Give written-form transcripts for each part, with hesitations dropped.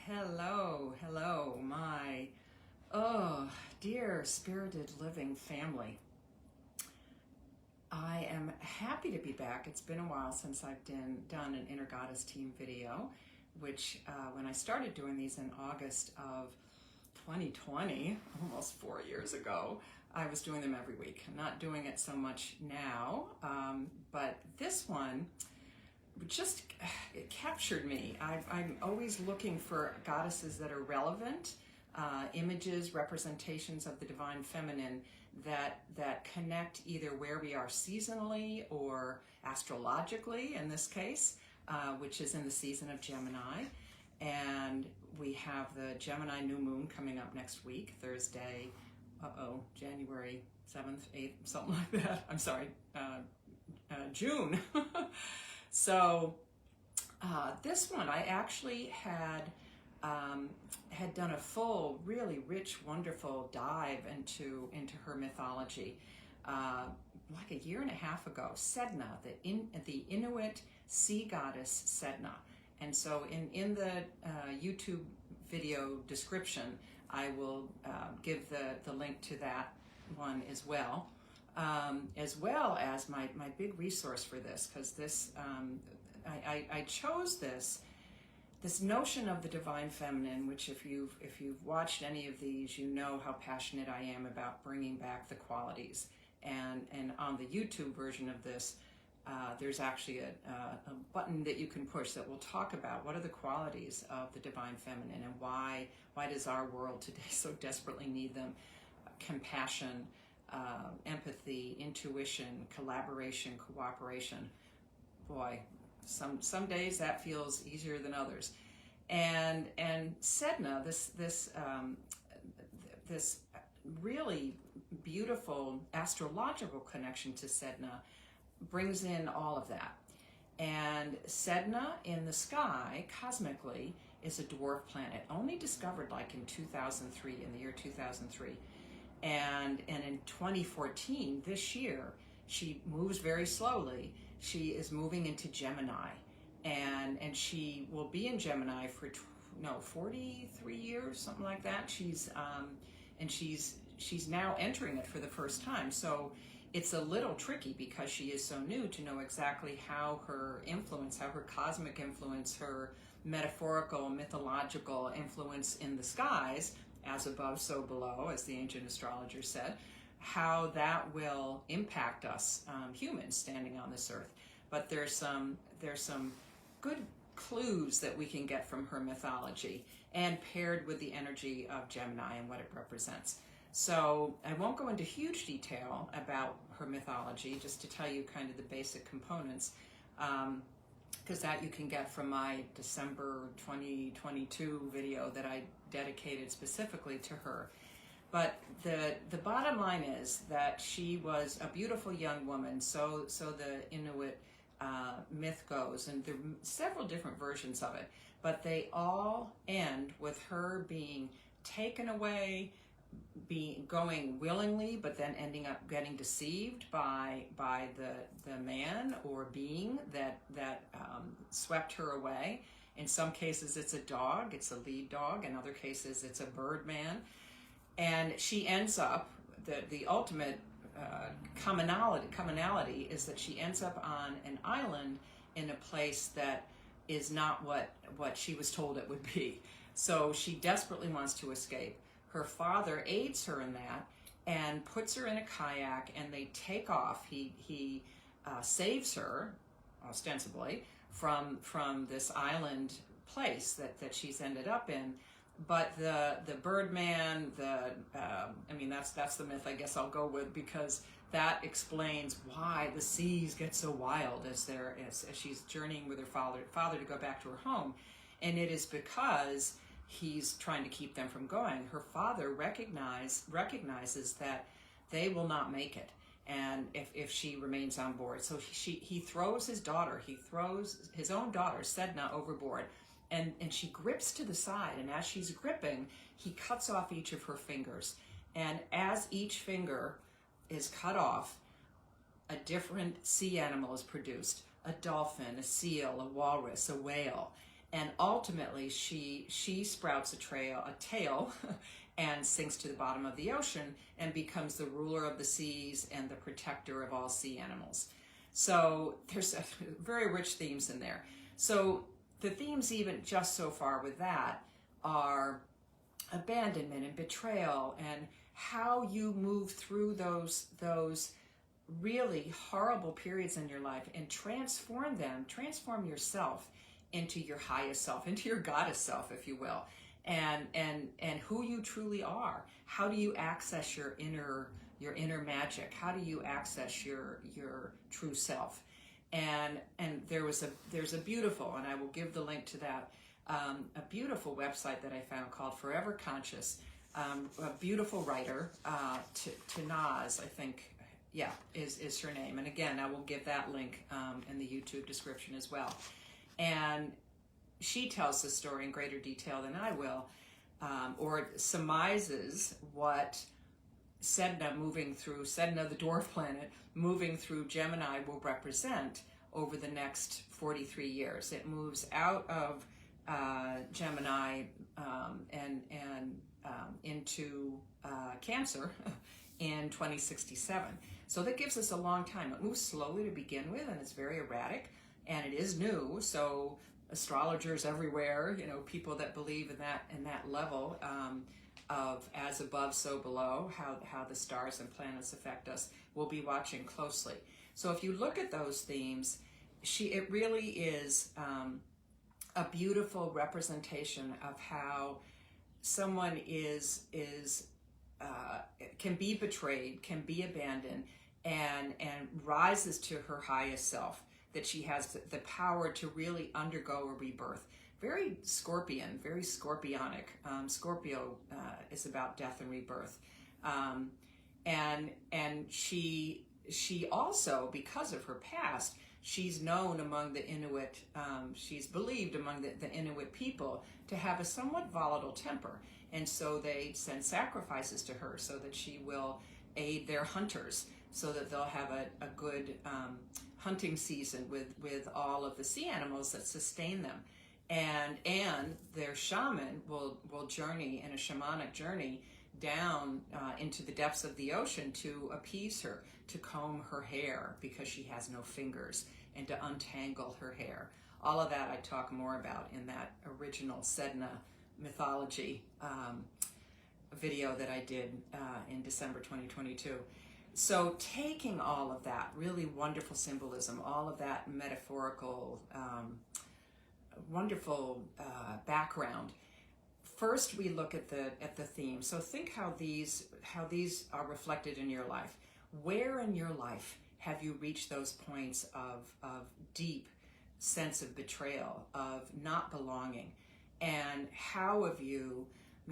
Hello, my dear spirited living family. I am happy to be back. It's been a while since I've done an Inner Goddess team video, which when I started doing these in August of 2020, almost 4 years ago, I was doing them every week. I'm not doing it so much now, but this one just it captured me. I'm always looking for goddesses that are relevant, images, representations of the divine feminine that connect either where we are seasonally or astrologically in this case, which is in the season of Gemini. And we have the Gemini new moon coming up next week, Thursday, January 7th, 8th, something like that. I'm sorry, June. So this one, I actually had done a full, really rich, wonderful dive into her mythology like a year and a half ago. Sedna, the Inuit sea goddess Sedna. And so in the YouTube video description, I will give the link to that one as well as my big resource for this, because this I chose this notion of the divine feminine, which if you've watched any of these, you know how passionate I am about bringing back the qualities. And on the YouTube version of this, there's actually a button that you can push that will talk about what are the qualities of the divine feminine and why does our world today so desperately need them. Compassion, empathy, intuition, collaboration, cooperation. Boy, some days that feels easier than others. And Sedna, this really beautiful astrological connection to Sedna brings in all of that. And Sedna in the sky, cosmically, is a dwarf planet, only discovered like in 2003, in the year 2003. And in 2014, this year, she moves very slowly. She is moving into Gemini, and she will be in Gemini for 43 years, something like that. She's now entering it for the first time. So it's a little tricky because she is so new to know exactly how her cosmic influence, her metaphorical, mythological influence in the skies, as above, so below, as the ancient astrologer said, how that will impact us humans standing on this earth. But there's some good clues that we can get from her mythology, and paired with the energy of Gemini and what it represents. So I won't go into huge detail about her mythology, just to tell you kind of the basic components, because that you can get from my December 2022 video that I dedicated specifically to her. But the bottom line is that she was a beautiful young woman, so the Inuit myth goes, and there are several different versions of it, but they all end with her being taken away, going willingly, but then ending up getting deceived by the man or being that swept her away. In some cases it's a dog, it's a lead dog. In other cases it's a bird man. And she ends up, the ultimate commonality is that she ends up on an island in a place that is not what she was told it would be. So she desperately wants to escape. Her father aids her in that and puts her in a kayak, and they take off. He saves her, ostensibly, from this island place that she's ended up in. But the Birdman, that's the myth I guess I'll go with, because that explains why the seas get so wild as she's journeying with her father to go back to her home. And it is because he's trying to keep them from going. Her father recognizes that they will not make it, and if she remains on board. So he throws his own daughter, Sedna, overboard. And she grips to the side, and as she's gripping, he cuts off each of her fingers. And as each finger is cut off, a different sea animal is produced. A dolphin, a seal, a walrus, a whale. And ultimately, she sprouts a tail and sinks to the bottom of the ocean and becomes the ruler of the seas and the protector of all sea animals. So there's very rich themes in there. So the themes, even just so far with that, are abandonment and betrayal, and how you move through those really horrible periods in your life and transform yourself into your highest self, into your goddess self, if you will, and who you truly are. How do you access your inner magic? How do you access your true self? And there's a beautiful, and I will give the link to that, a beautiful website that I found called Forever Conscious. A beautiful writer, Tanaz, I think, yeah, is her name. And again, I will give that link in the YouTube description as well. And she tells the story in greater detail than I will, or surmises what Sedna, the Dwarf planet, moving through Gemini will represent over the next 43 years. It moves out of Gemini and into Cancer in 2067. So that gives us a long time. It moves slowly to begin with, and it's very erratic, and it is new. So astrologers everywhere, people that believe in that level of as above, so below, how the stars and planets affect us, will be watching closely. So if you look at those themes, it really is a beautiful representation of how someone can be betrayed, can be abandoned, and rises to her highest self, that she has the power to really undergo a rebirth. Very Scorpion, very scorpionic. Scorpio is about death and rebirth. And she also, because of her past, she's known among the Inuit, she's believed among the Inuit people to have a somewhat volatile temper. And so they send sacrifices to her so that she will aid their hunters, so that they'll have a good hunting season with all of the sea animals that sustain them. And their shaman will journey in a shamanic journey down into the depths of the ocean to appease her, to comb her hair because she has no fingers, and to untangle her hair. All of that I talk more about in that original Sedna mythology video that I did in December 2022. So taking all of that really wonderful symbolism, all of that metaphorical, wonderful background, first we look at the theme. So think how these are reflected in your life. Where in your life have you reached those points of deep sense of betrayal, of not belonging? And how have you,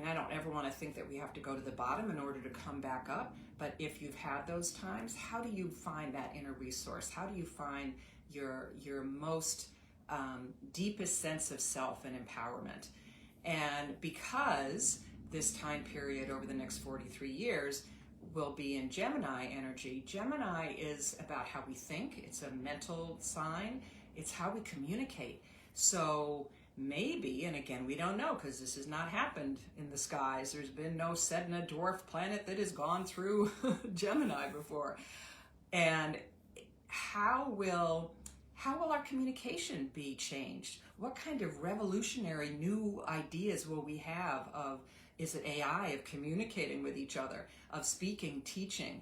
I don't ever want to think that we have to go to the bottom in order to come back up, but if you've had those times, how do you find that inner resource? How do you find your most deepest sense of self and empowerment? And because this time period over the next 43 years will be in Gemini energy, Gemini is about how we think. It's a mental sign. It's how we communicate. So maybe, and again, we don't know because this has not happened in the skies. There's been no Sedna dwarf planet that has gone through Gemini before. And how will our communication be changed? What kind of revolutionary new ideas will we have of, is it AI, of communicating with each other, of speaking, teaching?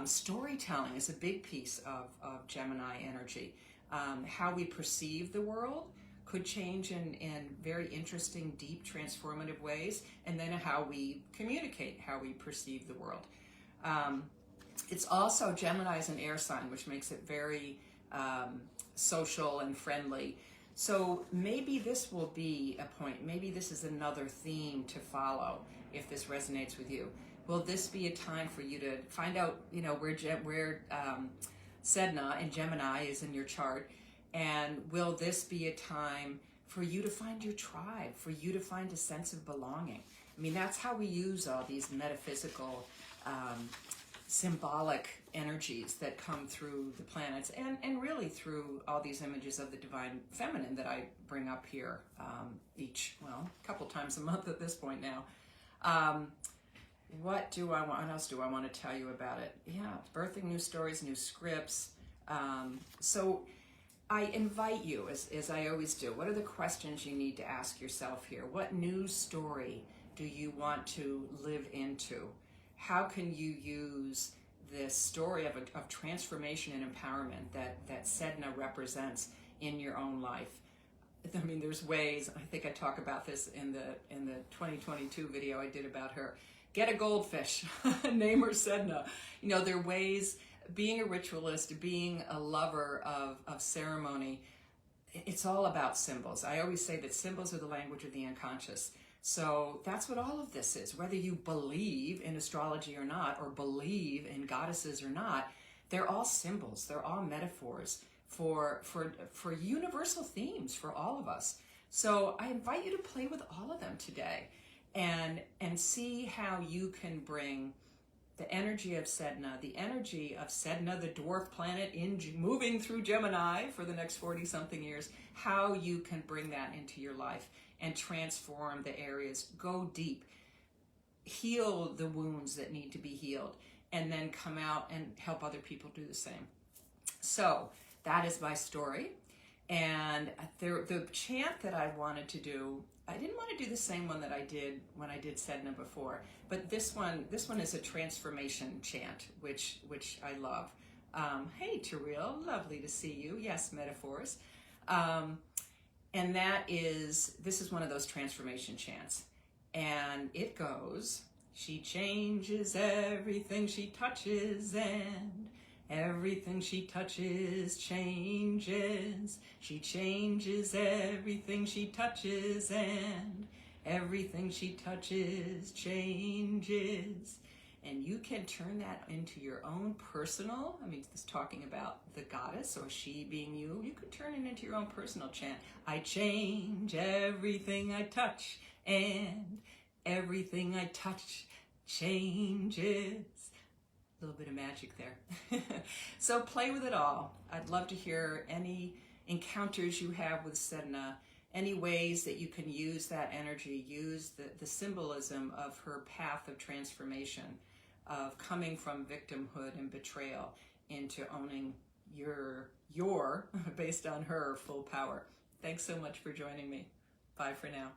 Storytelling is a big piece of Gemini energy. How we perceive the world could change in very interesting, deep, transformative ways, and then how we communicate, how we perceive the world. It's also, Gemini is an air sign, which makes it very social and friendly. So maybe this will be a point, maybe this is another theme to follow if this resonates with you. Will this be a time for you to find out, where Sedna in Gemini is in your chart? And will this be a time for you to find your tribe, for you to find a sense of belonging? That's how we use all these metaphysical symbolic energies that come through the planets, and really through all these images of the divine feminine that I bring up here a couple times a month at this point now. What else do I want to tell you about it? Yeah, birthing new stories, new scripts. So I invite you, as I always do, what are the questions you need to ask yourself here? What new story do you want to live into? How can you use this story of transformation and empowerment that Sedna represents in your own life? I mean, there's ways, I think I talk about this in the 2022 video I did about her. Get a goldfish, name her Sedna. You know, there are ways, being a ritualist, being a lover of ceremony, it's all about symbols. I always say that symbols are the language of the unconscious. So that's what all of this is. Whether you believe in astrology or not, or believe in goddesses or not, they're all symbols. They're all metaphors for universal themes for all of us. So I invite you to play with all of them today and see how you can bring the energy of Sedna, the dwarf planet moving through Gemini for the next 40-something years, how you can bring that into your life and transform the areas, go deep, heal the wounds that need to be healed, and then come out and help other people do the same. So that is my story. And the chant that I wanted to do, I didn't want to do the same one that I did when I did Sedna before, but this one is a transformation chant, which I love. Hey, Terrell, lovely to see you. Yes, metaphors. And this is one of those transformation chants. And it goes, she changes everything she touches, and everything she touches changes. She changes everything she touches, and everything she touches changes. And you can turn that into your own personal, just talking about the goddess or she being you, you could turn it into your own personal chant. I change everything I touch, and everything I touch changes. A little bit of magic there. So play with it all. I'd love to hear any encounters you have with Sedna, any ways that you can use that energy, use the symbolism of her path of transformation, of coming from victimhood and betrayal into owning your based on her full power. Thanks so much for joining me. Bye for now.